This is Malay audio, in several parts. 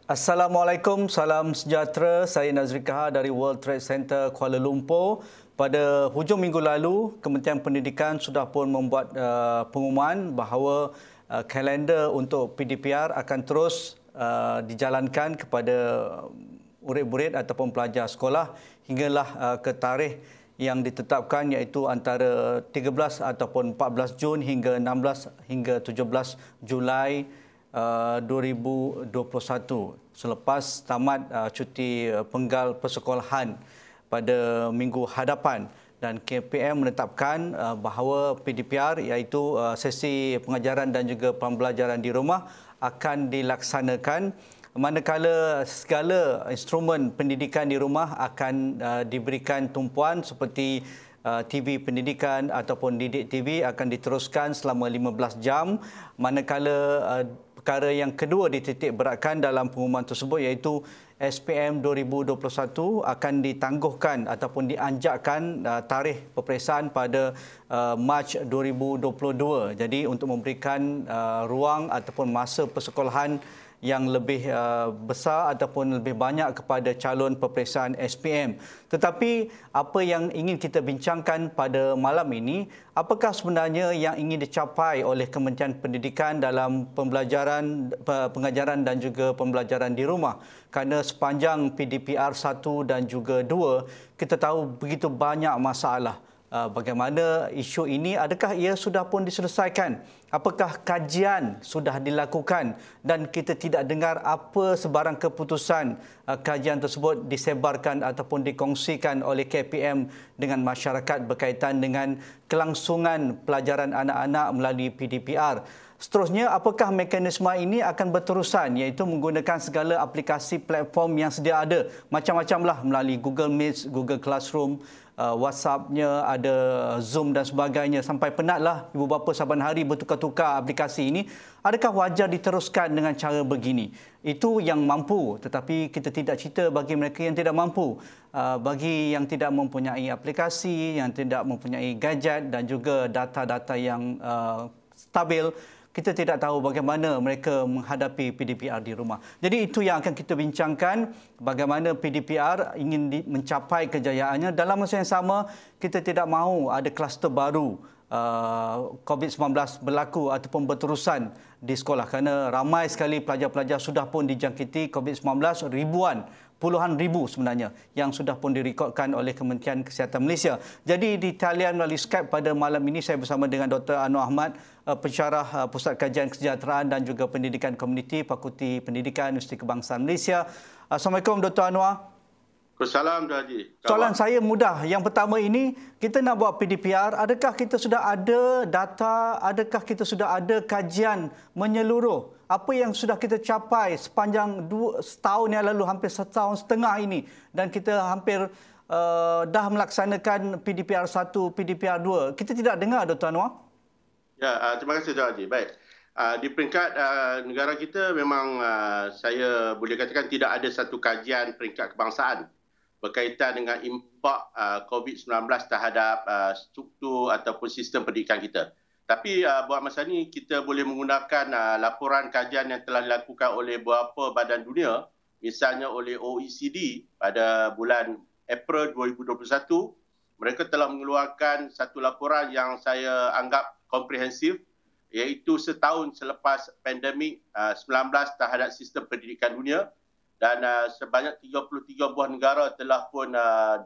Assalamualaikum, salam sejahtera. Saya Nazri Kahar dari World Trade Center Kuala Lumpur. Pada hujung minggu lalu, Kementerian Pendidikan sudah pun membuat pengumuman bahawa kalender untuk PDPR akan terus dijalankan kepada murid-murid ataupun pelajar sekolah hinggalah ke tarikh yang ditetapkan, iaitu antara 13 ataupun 14 Jun hingga 16 hingga 17 Julai 2021 selepas tamat cuti penggal persekolahan pada minggu hadapan. Dan KPM menetapkan bahawa PDPR, iaitu sesi pengajaran dan juga pembelajaran di rumah, akan dilaksanakan manakala segala instrumen pendidikan di rumah akan diberikan tumpuan seperti TV pendidikan ataupun Didik TV akan diteruskan selama 15 jam, manakala perkara yang kedua dititik beratkan dalam pengumuman tersebut iaitu SPM 2021 akan ditangguhkan ataupun dianjakkan tarikh peperiksaan pada Mac 2022. Jadi untuk memberikan ruang ataupun masa persekolahan yang lebih besar ataupun lebih banyak kepada calon peperiksaan SPM. Tetapi apa yang ingin kita bincangkan pada malam ini, apakah sebenarnya yang ingin dicapai oleh Kementerian Pendidikan dalam pengajaran dan juga pembelajaran di rumah? Kerana sepanjang PDPR 1 dan juga 2, kita tahu begitu banyak masalah. Bagaimana isu ini, adakah ia sudah pun diselesaikan? Apakah kajian sudah dilakukan? Dan kita tidak dengar apa sebarang keputusan kajian tersebut disebarkan ataupun dikongsikan oleh KPM dengan masyarakat berkaitan dengan kelangsungan pelajaran anak-anak melalui PDPR. Seterusnya, apakah mekanisme ini akan berterusan, iaitu menggunakan segala aplikasi platform yang sedia ada, macam-macamlah, melalui Google Meet, Google Classroom, WhatsApp-nya, ada Zoom dan sebagainya. Sampai penatlah ibu bapa saban hari bertukar-tukar aplikasi ini. Adakah wajar diteruskan dengan cara begini? Itu yang mampu, tetapi kita tidak cerita bagi mereka yang tidak mampu. Bagi yang tidak mempunyai aplikasi, yang tidak mempunyai gadget dan juga data-data yang stabil, kita tidak tahu bagaimana mereka menghadapi PDPR di rumah. Jadi itu yang akan kita bincangkan, bagaimana PDPR ingin mencapai kejayaannya. Dalam masa yang sama, kita tidak mahu ada kluster baru COVID-19 berlaku ataupun berterusan di sekolah, kerana ramai sekali pelajar-pelajar sudah pun dijangkiti COVID-19, puluhan ribu sebenarnya yang sudah pun direkodkan oleh Kementerian Kesihatan Malaysia. Jadi di talian melalui Skype pada malam ini saya bersama dengan Dr. Anwar Ahmad, pensyarah Pusat Kajian Kesejahteraan dan juga Pendidikan Komuniti Fakulti Pendidikan Universiti Kebangsaan Malaysia. Assalamualaikum Dr. Anwar. Assalamualaikum Dr. Haji. Soalan saya mudah. Yang pertama ini, kita nak buat PDPR, adakah kita sudah ada data, adakah kita sudah ada kajian menyeluruh? Apa yang sudah kita capai sepanjang setahun yang lalu, hampir setahun setengah ini, dan kita hampir dah melaksanakan PDPR 1, PDPR 2. Kita tidak dengar, Dr. Anwar. Ya, terima kasih Dr. Haji. Baik. Di peringkat negara kita memang saya boleh katakan tidak ada satu kajian peringkat kebangsaan berkaitan dengan impak COVID-19 terhadap struktur ataupun sistem pendidikan kita. Tapi buat masa ini kita boleh menggunakan laporan kajian yang telah dilakukan oleh beberapa badan dunia, misalnya oleh OECD pada bulan April 2021. Mereka telah mengeluarkan satu laporan yang saya anggap komprehensif, iaitu setahun selepas pandemik 19 terhadap sistem pendidikan dunia. Dan sebanyak 33 buah negara telah pun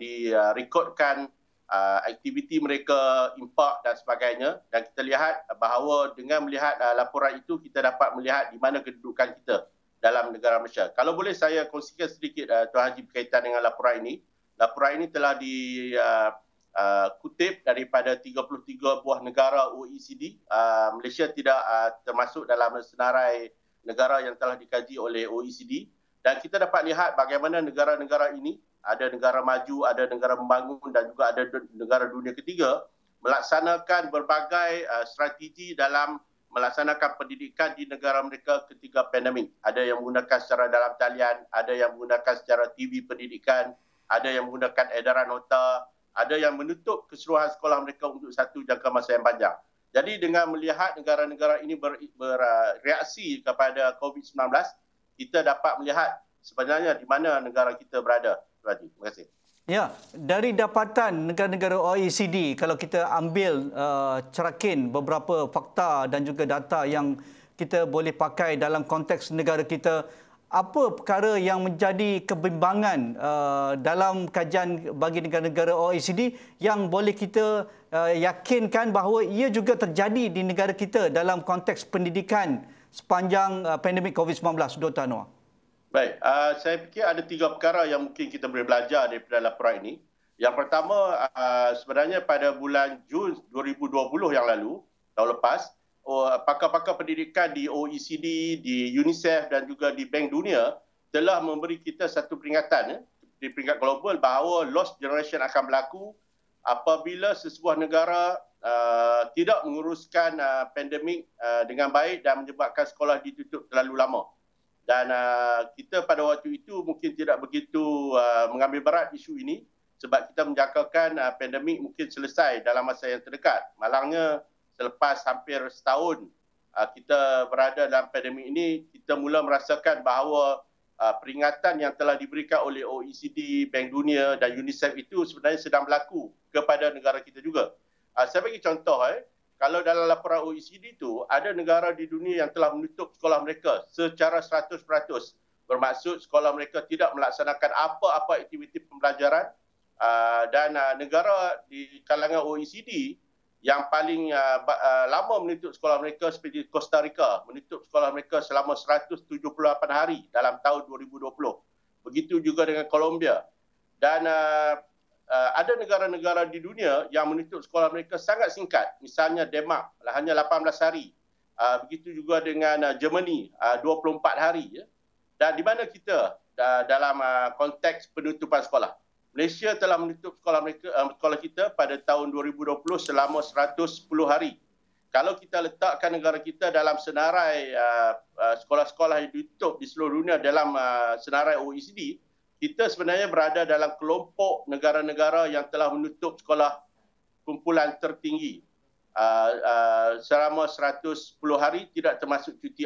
direkodkan aktiviti mereka, impak dan sebagainya. Dan kita lihat bahawa dengan melihat laporan itu, kita dapat melihat di mana kedudukan kita dalam negara Malaysia. Kalau boleh saya kongsikan sedikit Tuan Haji berkaitan dengan laporan ini. Laporan ini telah dikutip daripada 33 buah negara OECD. Malaysia tidak termasuk dalam senarai negara yang telah dikaji oleh OECD. Dan kita dapat lihat bagaimana negara-negara ini, ada negara maju, ada negara membangun dan juga ada negara dunia ketiga, melaksanakan berbagai strategi dalam melaksanakan pendidikan di negara mereka ketika pandemik. Ada yang menggunakan secara dalam talian, ada yang menggunakan secara TV pendidikan, ada yang menggunakan edaran nota, ada yang menutup keseluruhan sekolah mereka untuk satu jangka masa yang panjang. Jadi dengan melihat negara-negara ini bereaksi kepada COVID-19, kita dapat melihat sebenarnya di mana negara kita berada. Terima kasih. Ya, dari dapatan negara-negara OECD, kalau kita ambil cerakin beberapa fakta dan juga data yang kita boleh pakai dalam konteks negara kita, apa perkara yang menjadi kebimbangan dalam kajian bagi negara-negara OECD yang boleh kita yakinkan bahawa ia juga terjadi di negara kita dalam konteks pendidikan sepanjang pandemik COVID-19, Dr. Anwar? Baik, saya fikir ada 3 perkara yang mungkin kita boleh belajar daripada laporan ini. Yang pertama, sebenarnya pada bulan Jun 2020 yang lalu, tahun lepas, pakar-pakar pendidikan di OECD, di UNICEF dan juga di Bank Dunia telah memberi kita satu peringatan di peringkat global bahawa lost generation akan berlaku apabila sesebuah negara tidak menguruskan pandemik dengan baik dan menyebabkan sekolah ditutup terlalu lama. Dan kita pada waktu itu mungkin tidak begitu mengambil berat isu ini sebab kita menjangkakan pandemik mungkin selesai dalam masa yang terdekat. Malangnya selepas hampir setahun kita berada dalam pandemik ini, kita mula merasakan bahawa peringatan yang telah diberikan oleh OECD, Bank Dunia dan UNICEF itu sebenarnya sedang berlaku kepada negara kita juga. Saya bagi contoh, kalau dalam laporan OECD itu, ada negara di dunia yang telah menutup sekolah mereka secara 100%. Bermaksud sekolah mereka tidak melaksanakan apa-apa aktiviti pembelajaran. Dan negara di kalangan OECD yang paling lama menutup sekolah mereka seperti Costa Rica, menutup sekolah mereka selama 178 hari dalam tahun 2020. Begitu juga dengan Colombia. Dan ada negara-negara di dunia yang menutup sekolah mereka sangat singkat. Misalnya Denmark, hanya 18 hari. Begitu juga dengan Germany, 24 hari. Dan di mana kita dalam konteks penutupan sekolah? Malaysia telah menutup sekolah kita pada tahun 2020 selama 110 hari. Kalau kita letakkan negara kita dalam senarai sekolah-sekolah yang ditutup di seluruh dunia dalam senarai OECD, kita sebenarnya berada dalam kelompok negara-negara yang telah menutup sekolah kumpulan tertinggi selama 110 hari, tidak termasuk cuti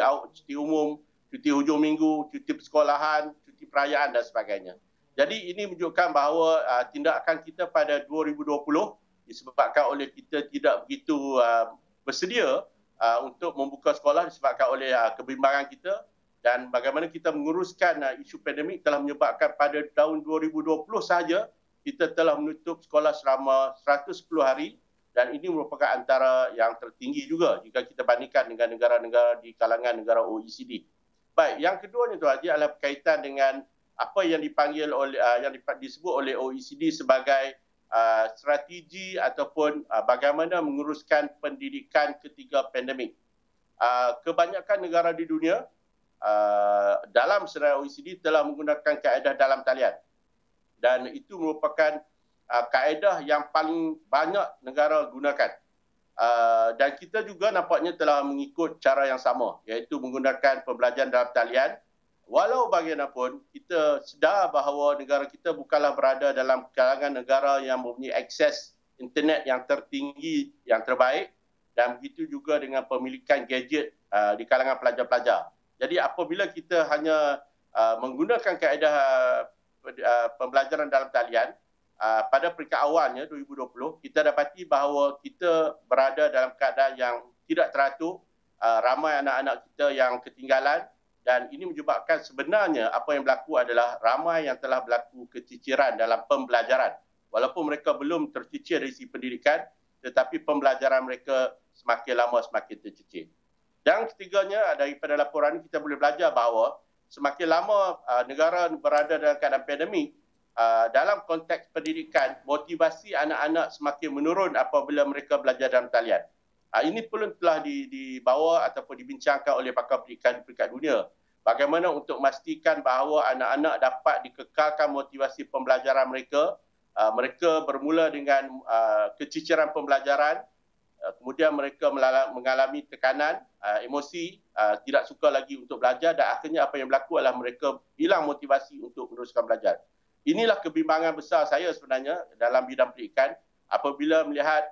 umum, cuti hujung minggu, cuti persekolahan, cuti perayaan dan sebagainya. Jadi ini menunjukkan bahawa tindakan kita pada 2020 disebabkan oleh kita tidak begitu bersedia untuk membuka sekolah disebabkan oleh kebimbangan kita. Dan bagaimana kita menguruskan isu pandemik telah menyebabkan pada tahun 2020 sahaja kita telah menutup sekolah selama 110 hari dan ini merupakan antara yang tertinggi juga jika kita bandingkan dengan negara-negara di kalangan negara OECD. Baik, yang keduanya Tuan Haji adalah berkaitan dengan apa yang dipanggil oleh yang disebut oleh OECD sebagai strategi ataupun bagaimana menguruskan pendidikan ketika pandemik. Kebanyakan negara di dunia dalam senarai OECD telah menggunakan kaedah dalam talian dan itu merupakan kaedah yang paling banyak negara gunakan dan kita juga nampaknya telah mengikut cara yang sama iaitu menggunakan pembelajaran dalam talian. Walau bagaimanapun kita sedar bahawa negara kita bukanlah berada dalam kalangan negara yang mempunyai akses internet yang tertinggi, yang terbaik dan begitu juga dengan pemilikan gadget di kalangan pelajar-pelajar. Jadi apabila kita hanya menggunakan kaedah pembelajaran dalam talian, pada peringkat awalnya 2020, kita dapati bahawa kita berada dalam keadaan yang tidak teratur, ramai anak-anak kita yang ketinggalan dan ini menyebabkan sebenarnya apa yang berlaku adalah ramai yang telah berlaku keciciran dalam pembelajaran. Walaupun mereka belum tercicir dari segi pendidikan, tetapi pembelajaran mereka semakin lama semakin tercicir. Dan ketiganya, daripada laporan ini kita boleh belajar bahawa semakin lama negara berada dalam keadaan pandemik, dalam konteks pendidikan, motivasi anak-anak semakin menurun apabila mereka belajar dalam talian. Ini pun telah dibawa ataupun dibincangkan oleh pakar pendidikan di peringkat dunia. Bagaimana untuk memastikan bahawa anak-anak dapat dikekalkan motivasi pembelajaran mereka. Mereka bermula dengan keciciran pembelajaran, kemudian mereka mengalami tekanan, emosi, tidak suka lagi untuk belajar dan akhirnya apa yang berlaku adalah mereka hilang motivasi untuk meneruskan belajar. Inilah kebimbangan besar saya sebenarnya dalam bidang pendidikan apabila melihat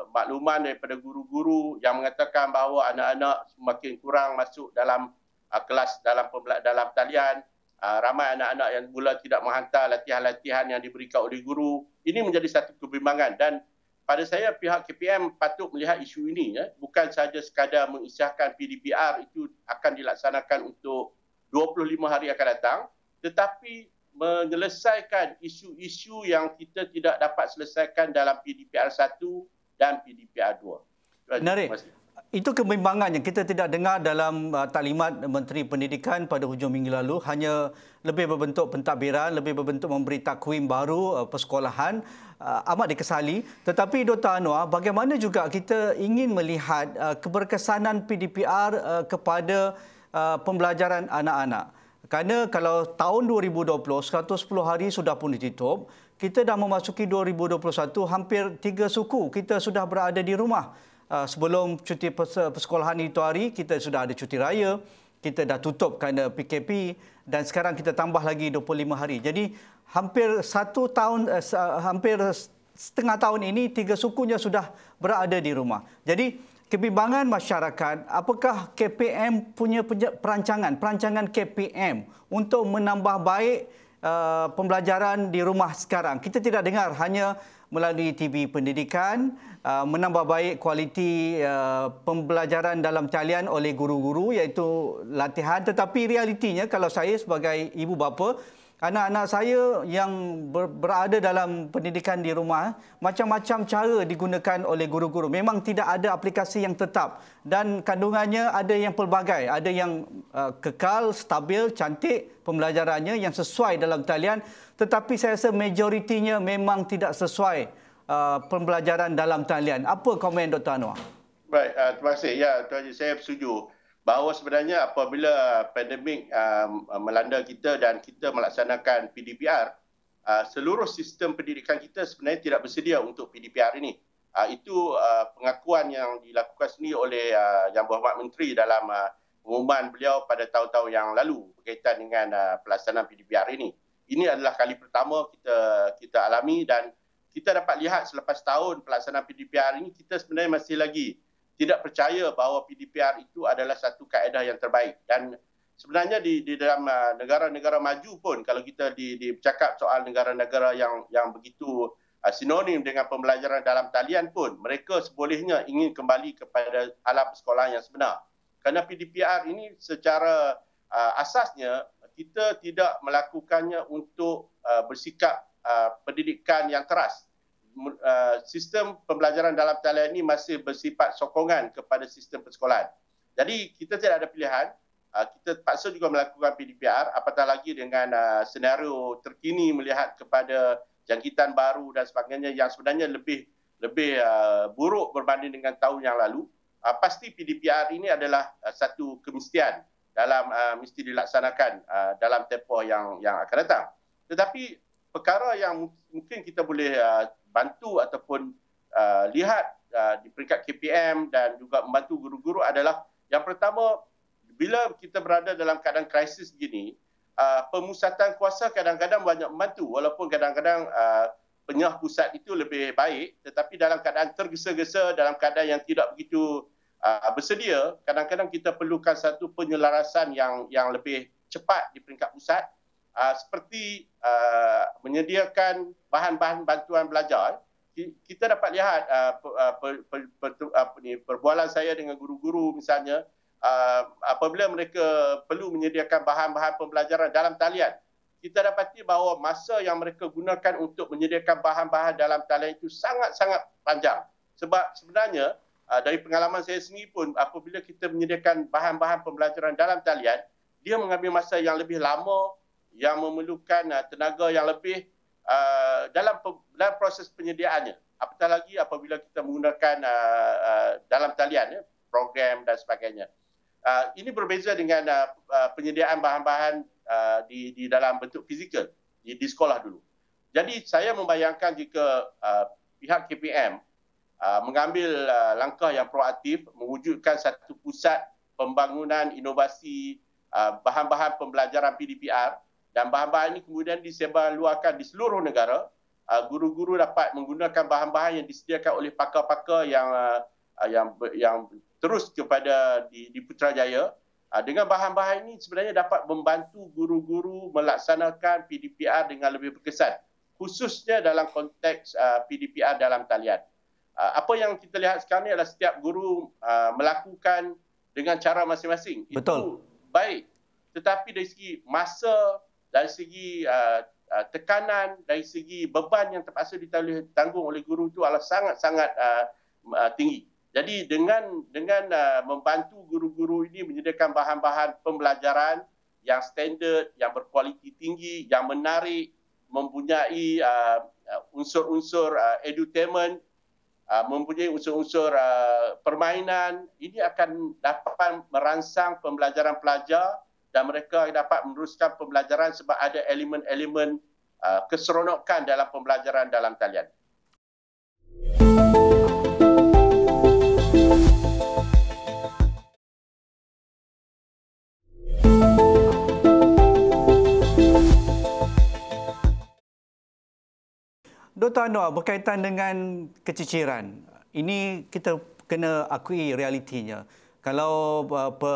makluman daripada guru-guru yang mengatakan bahawa anak-anak semakin kurang masuk dalam kelas dalam talian. Ramai anak-anak yang mula tidak menghantar latihan-latihan yang diberikan oleh guru. Ini menjadi satu kebimbangan dan pada saya pihak KPM patut melihat isu ini, bukan sahaja sekadar mengisahkan PDPR itu akan dilaksanakan untuk 25 hari akan datang, tetapi menyelesaikan isu-isu yang kita tidak dapat selesaikan dalam PDPR 1 dan PDPR 2. Menarik. Itu kebimbangan yang kita tidak dengar dalam taklimat Menteri Pendidikan pada hujung minggu lalu. Hanya lebih berbentuk pentadbiran, lebih berbentuk memberi takwim baru persekolahan. Amat dikesali. Tetapi Dr. Anwar, bagaimana juga kita ingin melihat keberkesanan PDPR kepada pembelajaran anak-anak. Kerana kalau tahun 2020, 110 hari sudah pun ditutup, kita dah memasuki 2021, hampir 3 suku kita sudah berada di rumah. Sebelum cuti persekolahan itu hari, kita sudah ada cuti raya, kita dah tutup kerana PKP dan sekarang kita tambah lagi 25 hari. Jadi hampir hampir setengah tahun ini 3 sukunya sudah berada di rumah. Jadi kebimbangan masyarakat, apakah KPM punya perancangan KPM untuk menambah baik pembelajaran di rumah sekarang? Kita tidak dengar, hanya melalui TV pendidikan, menambah baik kualiti pembelajaran dalam talian oleh guru-guru iaitu latihan. Tetapi realitinya kalau saya sebagai ibu bapa, anak-anak saya yang berada dalam pendidikan di rumah, macam-macam cara digunakan oleh guru-guru. Memang tidak ada aplikasi yang tetap dan kandungannya ada yang pelbagai. Ada yang kekal, stabil, cantik pembelajarannya yang sesuai dalam talian. Tetapi saya rasa majoritinya memang tidak sesuai pembelajaran dalam talian. Apa komen Dr. Anwar? Baik, terima kasih. Ya, Tuan Haji, saya setuju bahawa sebenarnya apabila pandemik melanda kita dan kita melaksanakan PDPR, seluruh sistem pendidikan kita sebenarnya tidak bersedia untuk PDPR ini. Itu pengakuan yang dilakukan sendiri oleh Yang Berhormat Menteri dalam pengumuman beliau pada tahun-tahun yang lalu berkaitan dengan pelaksanaan PDPR ini. Ini adalah kali pertama kita alami dan kita dapat lihat selepas tahun pelaksanaan PDPR ini, kita sebenarnya masih lagi tidak percaya bahawa PDPR itu adalah satu kaedah yang terbaik. Dan sebenarnya di dalam negara-negara maju pun, kalau kita bercakap soal negara-negara yang begitu sinonim dengan pembelajaran dalam talian pun, mereka sebolehnya ingin kembali kepada alam persekolahan yang sebenar. Kerana PDPR ini secara asasnya, kita tidak melakukannya untuk bersikap pendidikan yang keras. Sistem pembelajaran dalam talian ini masih bersifat sokongan kepada sistem persekolahan. Jadi kita tidak ada pilihan. Kita terpaksa juga melakukan PDPR, apatah lagi dengan senario terkini melihat kepada jangkitan baru dan sebagainya yang sebenarnya lebih buruk berbanding dengan tahun yang lalu. Pasti PDPR ini adalah satu kemestian dalam mesti dilaksanakan dalam tempoh yang akan datang. Tetapi perkara yang mungkin kita boleh bantu ataupun lihat di peringkat KPM dan juga membantu guru-guru adalah yang pertama, bila kita berada dalam keadaan krisis begini, pemusatan kuasa kadang-kadang banyak membantu walaupun kadang-kadang penyah pusat itu lebih baik, tetapi dalam keadaan tergesa-gesa, dalam keadaan yang tidak begitu bersedia, kadang-kadang kita perlukan satu penyelarasan yang lebih cepat di peringkat pusat, seperti menyediakan bahan-bahan bantuan belajar. Kita dapat lihat perbualan saya dengan guru-guru misalnya, apabila mereka perlu menyediakan bahan-bahan pembelajaran dalam talian, kita dapati bahawa masa yang mereka gunakan untuk menyediakan bahan-bahan dalam talian itu sangat-sangat panjang. Sebab sebenarnya dari pengalaman saya sendiri pun, apabila kita menyediakan bahan-bahan pembelajaran dalam talian, dia mengambil masa yang lebih lama, yang memerlukan tenaga yang lebih dalam proses penyediaannya. Apatah lagi apabila kita menggunakan dalam talian, program dan sebagainya. Ini berbeza dengan penyediaan bahan-bahan di dalam bentuk fizikal di sekolah dulu. Jadi saya membayangkan jika pihak KPM mengambil langkah yang proaktif, mewujudkan satu pusat pembangunan inovasi bahan-bahan pembelajaran PDPR dan bahan-bahan ini kemudian disebarluaskan di seluruh negara, guru-guru dapat menggunakan bahan-bahan yang disediakan oleh pakar-pakar yang terus kepada di Putrajaya. Dengan bahan-bahan ini sebenarnya dapat membantu guru-guru melaksanakan PDPR dengan lebih berkesan, khususnya dalam konteks PDPR dalam talian. Apa yang kita lihat sekarang ini adalah setiap guru melakukan dengan cara masing-masing. Betul. Itu baik. Tetapi dari segi masa, dari segi tekanan, dari segi beban yang terpaksa ditanggung oleh guru itu adalah sangat-sangat tinggi. Jadi dengan membantu guru-guru ini menyediakan bahan-bahan pembelajaran yang standard, yang berkualiti tinggi, yang menarik, mempunyai unsur-unsur edutainment, mempunyai unsur-unsur permainan, ini akan dapat merangsang pembelajaran pelajar dan mereka dapat meneruskan pembelajaran sebab ada elemen-elemen keseronokan dalam pembelajaran dalam talian. Dr. Anwar, berkaitan dengan keciciran, ini kita kena akui realitinya. Kalau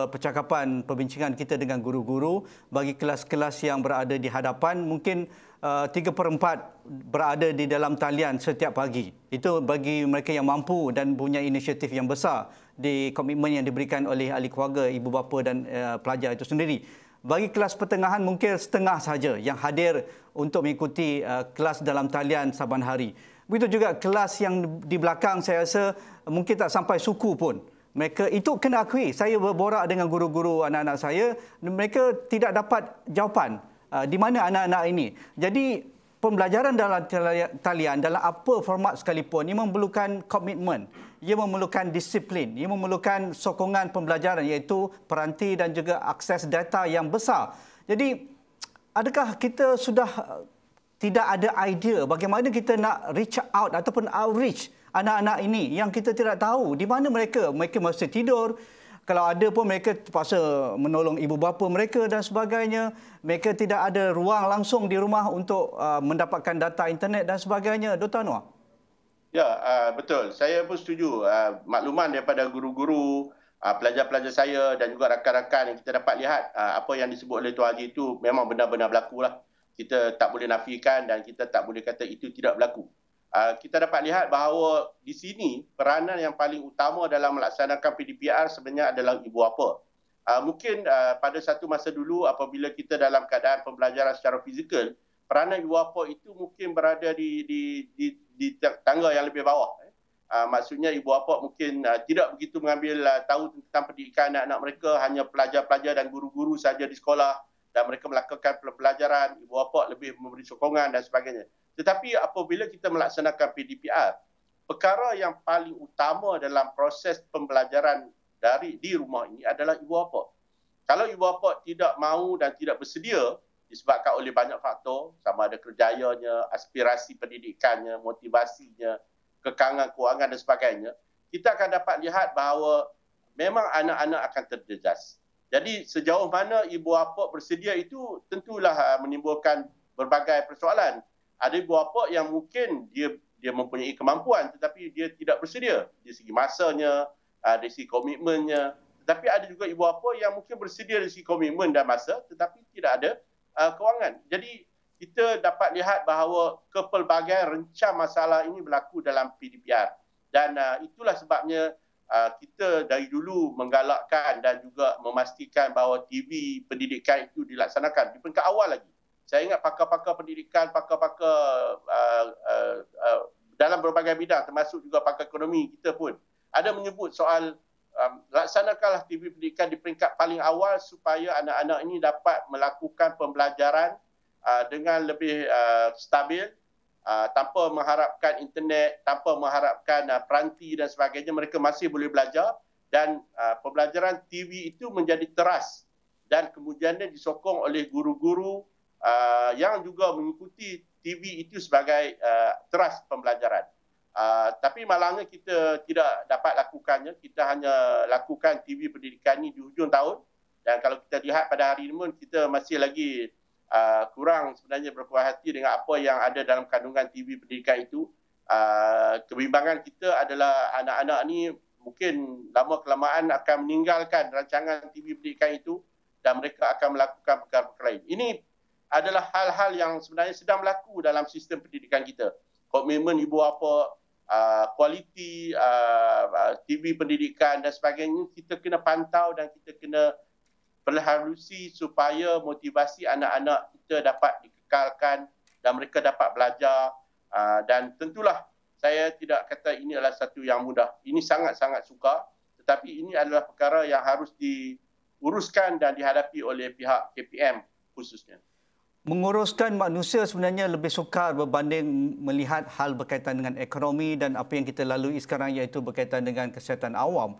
percakapan, perbincangan kita dengan guru-guru, bagi kelas-kelas yang berada di hadapan, mungkin 3/4 berada di dalam talian setiap pagi. Itu bagi mereka yang mampu dan punya inisiatif yang besar di komitmen yang diberikan oleh ahli keluarga, ibu bapa dan pelajar itu sendiri. Bagi kelas pertengahan mungkin setengah saja yang hadir untuk mengikuti kelas dalam talian saban hari. Begitu juga kelas yang di belakang, saya rasa mungkin tak sampai suku pun. Mereka itu kena akui. Saya berborak dengan guru-guru anak-anak saya, mereka tidak dapat jawapan di mana anak-anak ini. Jadi pembelajaran dalam talian dalam apa format sekalipun ia memerlukan komitmen, ia memerlukan disiplin, ia memerlukan sokongan pembelajaran iaitu peranti dan juga akses data yang besar. Jadi adakah kita sudah tidak ada idea bagaimana kita nak reach out ataupun outreach anak-anak ini yang kita tidak tahu di mana mereka masih tidur. Kalau ada pun mereka terpaksa menolong ibu bapa mereka dan sebagainya. Mereka tidak ada ruang langsung di rumah untuk mendapatkan data internet dan sebagainya. Dr. Anwar? Ya, betul. Saya pun setuju. Makluman daripada guru-guru, pelajar-pelajar saya dan juga rakan-rakan yang kita dapat lihat apa yang disebut oleh Tuan Haji itu memang benar-benar berlaku lah. Kita tak boleh nafikan dan kita tak boleh kata itu tidak berlaku. Kita dapat lihat bahawa di sini peranan yang paling utama dalam melaksanakan PDPR sebenarnya adalah ibu bapa. Mungkin pada satu masa dulu apabila kita dalam keadaan pembelajaran secara fizikal, peranan ibu bapa itu mungkin berada di tangga yang lebih bawah. Maksudnya ibu bapa mungkin tidak begitu mengambil tahu tentang pendidikan anak-anak mereka, hanya pelajar-pelajar dan guru-guru saja di sekolah dan mereka melakukan pelajaran, ibu bapa lebih memberi sokongan dan sebagainya. Tetapi apabila kita melaksanakan PDPR, perkara yang paling utama dalam proses pembelajaran di rumah ini adalah ibu bapa. Kalau ibu bapa tidak mahu dan tidak bersedia disebabkan oleh banyak faktor, sama ada kerjayanya, aspirasi pendidikannya, motivasinya, kekangan kewangan dan sebagainya, kita akan dapat lihat bahawa memang anak-anak akan terjejas. Jadi sejauh mana ibu bapa bersedia itu tentulah menimbulkan berbagai persoalan. Ada ibu bapa yang mungkin dia mempunyai kemampuan tetapi dia tidak bersedia dari segi masanya, dari segi komitmennya. Tetapi ada juga ibu bapa yang mungkin bersedia dari segi komitmen dan masa tetapi tidak ada kewangan. Jadi kita dapat lihat bahawa kepelbagaian rencam masalah ini berlaku dalam PDPR. Dan itulah sebabnya kita dari dulu menggalakkan dan juga memastikan bahawa TV pendidikan itu dilaksanakan di peringkat awal lagi. Saya ingat pakar-pakar pendidikan, pakar-pakar dalam berbagai bidang termasuk juga pakar ekonomi kita pun ada menyebut soal laksanakanlah TV pendidikan di peringkat paling awal supaya anak-anak ini dapat melakukan pembelajaran dengan lebih stabil, tanpa mengharapkan internet, tanpa mengharapkan peranti dan sebagainya. Mereka masih boleh belajar dan pembelajaran TV itu menjadi teras dan kemudiannya disokong oleh guru-guru yang juga mengikuti TV itu sebagai teras pembelajaran. Tapi malangnya kita tidak dapat lakukannya. Kita hanya lakukan TV pendidikan ini di hujung tahun. Dan kalau kita lihat pada hari ini pun kita masih lagi kurang sebenarnya berpuas hati dengan apa yang ada dalam kandungan TV pendidikan itu. Kebimbangan kita adalah anak-anak ni mungkin lama-kelamaan akan meninggalkan rancangan TV pendidikan itu dan mereka akan melakukan perkara-perkara lain. Ini adalah hal-hal yang sebenarnya sedang berlaku dalam sistem pendidikan kita. Komitmen ibu bapa, kualiti TV pendidikan dan sebagainya, kita kena pantau dan kita kena berhalusi supaya motivasi anak-anak kita dapat dikekalkan dan mereka dapat belajar. Dan tentulah saya tidak kata ini adalah satu yang mudah. Ini sangat-sangat sukar, tetapi ini adalah perkara yang harus diuruskan dan dihadapi oleh pihak KPM khususnya. Menguruskan manusia sebenarnya lebih sukar berbanding melihat hal berkaitan dengan ekonomi dan apa yang kita lalui sekarang, iaitu berkaitan dengan kesihatan awam.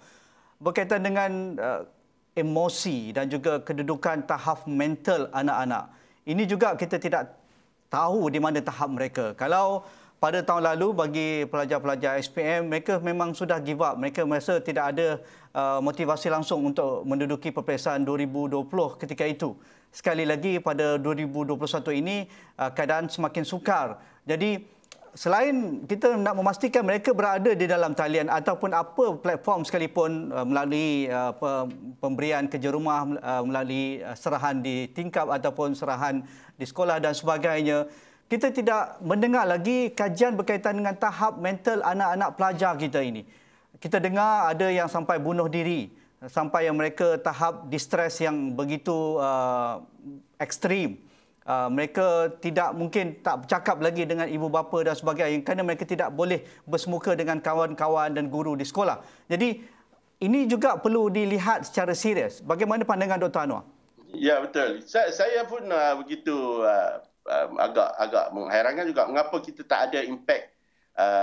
Berkaitan dengan emosi dan juga kedudukan tahap mental anak-anak. Ini juga kita tidak tahu di mana tahap mereka. Kalau pada tahun lalu bagi pelajar-pelajar SPM, mereka memang sudah give up. Mereka merasa tidak ada motivasi langsung untuk menduduki peperiksaan 2020 ketika itu. Sekali lagi pada 2021 ini keadaan semakin sukar. Jadi selain kita nak memastikan mereka berada di dalam talian ataupun apa platform sekalipun melalui pemberian kerja rumah, melalui serahan di tingkap ataupun serahan di sekolah dan sebagainya, kita tidak mendengar lagi kajian berkaitan dengan tahap mental anak-anak pelajar kita ini. Kita dengar ada yang sampai bunuh diri, sampai yang mereka tahap distres yang begitu ekstrim. Mereka tidak mungkin tak bercakap lagi dengan ibu bapa dan sebagainya kerana mereka tidak boleh bersemuka dengan kawan-kawan dan guru di sekolah. Jadi ini juga perlu dilihat secara serius. Bagaimana pandangan Dr. Anwar? Ya, betul. Saya pun begitu agak menghairankan juga mengapa kita tak ada impact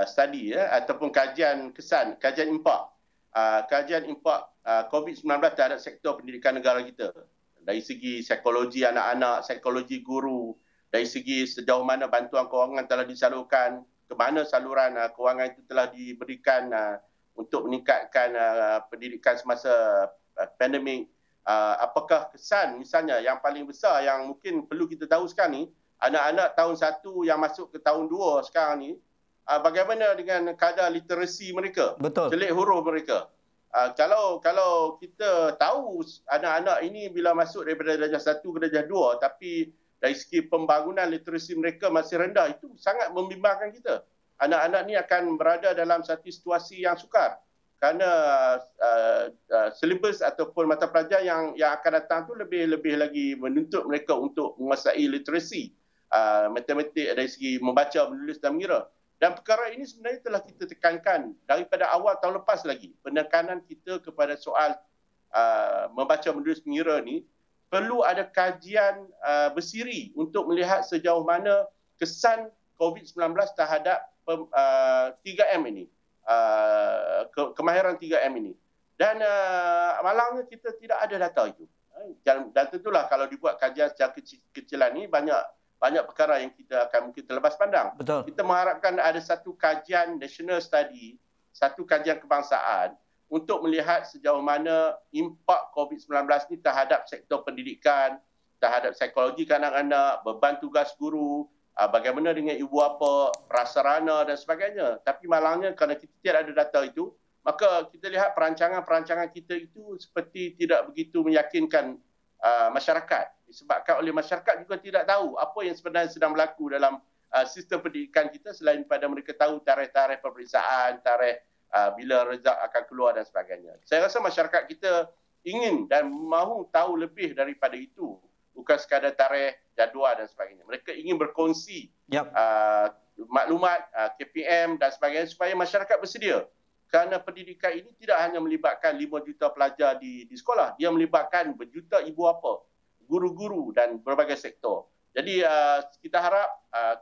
study ataupun kajian impak. Kajian impak COVID-19 terhadap sektor pendidikan negara kita. Dari segi psikologi anak-anak, psikologi guru, dari segi sejauh mana bantuan kewangan telah disalurkan, ke mana saluran kewangan itu telah diberikan untuk meningkatkan pendidikan semasa pandemik. Apakah kesan misalnya yang paling besar yang mungkin perlu kita tahu sekarang ni, anak-anak tahun 1 yang masuk ke tahun 2 sekarang ni, bagaimana dengan kadar literasi mereka? Betul. Selit huruf mereka. Kalau kita tahu anak-anak ini bila masuk daripada darjah 1 ke darjah 2 tapi dari segi pembangunan literasi mereka masih rendah, itu sangat membimbangkan kita. Anak-anak ni akan berada dalam satu situasi yang sukar kerana silibus ataupun mata pelajar yang akan datang tu lebih lagi menuntut mereka untuk menguasai literasi matematik dari segi membaca, menulis dan mengira. Dan perkara ini sebenarnya telah kita tekankan daripada awal tahun lepas lagi. Penekanan kita kepada soal membaca, menulis, mengira ni perlu ada kajian bersiri untuk melihat sejauh mana kesan COVID-19 terhadap 3M ini, kemahiran 3M ini. Dan malangnya kita tidak ada data itu. Dan tentulah kalau dibuat kajian secara kecil-kecilan ni banyak perkara yang kita akan mungkin terlepas pandang. Betul. Kita mengharapkan ada satu kajian national study, satu kajian kebangsaan untuk melihat sejauh mana impak COVID-19 ni terhadap sektor pendidikan, terhadap psikologi kanak-kanak, beban tugas guru, bagaimana dengan ibu bapa, prasarana dan sebagainya. Tapi malangnya kerana kita tidak ada data itu, maka kita lihat perancangan-perancangan kita itu seperti tidak begitu meyakinkan masyarakat. Disebabkan oleh masyarakat juga tidak tahu apa yang sebenarnya sedang berlaku dalam sistem pendidikan kita selain pada mereka tahu tarikh-tarikh peperiksaan, tarikh bila result akan keluar dan sebagainya. Saya rasa masyarakat kita ingin dan mahu tahu lebih daripada itu. Bukan sekadar tarikh, jadual dan sebagainya. Mereka ingin berkongsi maklumat, KPM dan sebagainya supaya masyarakat bersedia. Kerana pendidikan ini tidak hanya melibatkan 5 juta pelajar di sekolah. Dia melibatkan berjuta ibu bapa, guru-guru dan berbagai sektor. Jadi kita harap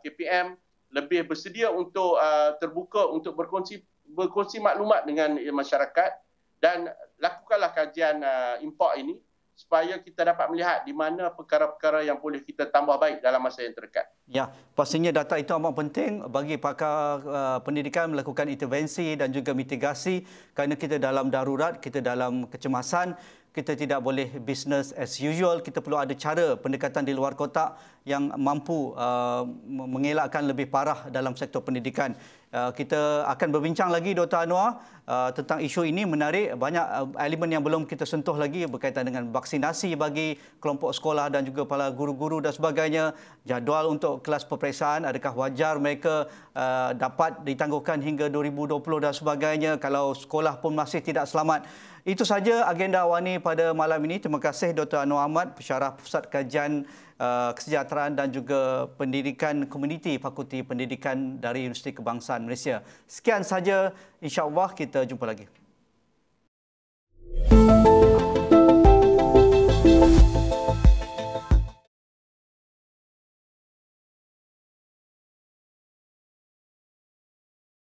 KPM lebih bersedia untuk terbuka untuk berkongsi maklumat dengan masyarakat dan lakukanlah kajian impak ini supaya kita dapat melihat di mana perkara-perkara yang boleh kita tambah baik dalam masa yang terdekat. Ya, pastinya data itu amat penting bagi pakar pendidikan melakukan intervensi dan juga mitigasi kerana kita dalam darurat, kita dalam kecemasan, kita tidak boleh business as usual, kita perlu ada cara pendekatan di luar kotak yang mampu mengelakkan lebih parah dalam sektor pendidikan. Kita akan berbincang lagi Dr. Anwar tentang isu ini. Menarik, banyak elemen yang belum kita sentuh lagi berkaitan dengan vaksinasi bagi kelompok sekolah dan juga para guru-guru dan sebagainya. Jadual untuk kelas peperiksaan, adakah wajar mereka dapat ditangguhkan hingga 2020 dan sebagainya kalau sekolah pun masih tidak selamat. Itu saja agenda Awani pada malam ini. Terima kasih Dr. Anwar Ahmad, Pensyarah Pusat Kajian Kesejahteraan dan juga Pendidikan Komuniti Fakulti Pendidikan dari Universiti Kebangsaan Malaysia. Sekian saja, insya-Allah kita jumpa lagi.